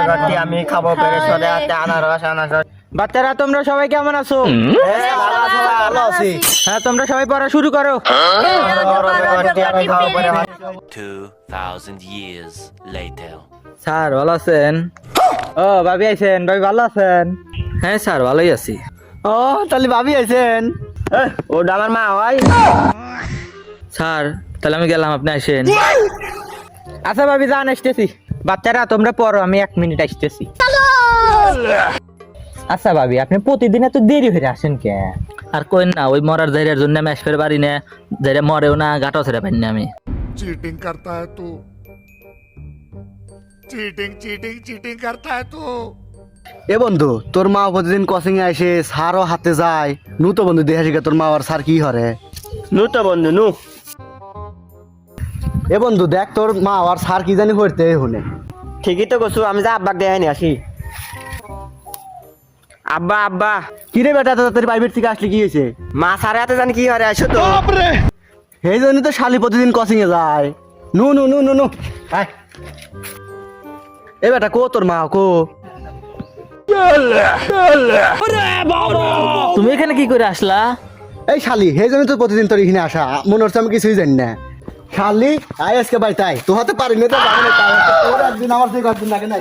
করছি আমি খাবো পেরেশনে আছে আনারস আনারস। বাচ্চারা তোমরা সবাই কেমন আছো? ভালো আছি। হ্যাঁ তোমরা সবাই পড়া শুরু করো। আমি খাবো পেরে 2,000 years later. স্যার ভালো আছেন? ও ভাবি আইছেন, ভাবি ভালো আছেন? হ্যাঁ স্যার ভালোই আছি। ও তাহলে ভাবি আছেন? ওটা আমার মা হয়। স্যার তাহলে আমি গেলাম, আপনি আসেন। আচ্ছা ভাবি যান, আসতেছি। বাচ্চারা তোমরা পড়ো, আমি 1 মিনিট আসতেছি। আচ্ছা ভাবি আপনি প্রতিদিন এত দেরি হয়ে আসেন কে? আর কই না, ওই মরার জায়গার জন্য আমি আসতে পারি না, জায়গা মরেও না, গাটাও ছেড়ে পারি না আমি। चीटिंग करता है तू चीटिंग चीटिंग चीटिंग करता है तू। এ বন্ধু তোর মা প্রতিদিন কোচিং এ আসে, সারও হাতে যায়, নু তো বন্ধু দেখে শিখে তোর মা আর স্যার কি হরে। নু তো বন্ধু নু। এ বন্ধু দেখ তোর মা আর স্যার কি জানি করতে শুনে। ঠিকই তো করছু, আমি যা আব্বাক দেখাইনি আসি। আব্বা আব্বা কি রে বেটা, তোর প্রাইভেট থেকে আসলে কি হয়েছে? মা সারে হাতে জানি কি হরে আসো তো। সেই জন্য তো শালি প্রতিদিন কোচিং এ যায়। নু নু নু নু নু আয়। এ বেটা কো তোর মা কো? তুমি এখানে কি করে আসলা? এই শালি সেই জন্য তো প্রতিদিন তোর এখানে আসা, মনে হচ্ছে আমি কিছুই জানি না। শালি আয় আজকে বাই তাই তো হাতে পারি না তো যাবে না, তোর একদিন আমার থেকে একদিন লাগে না।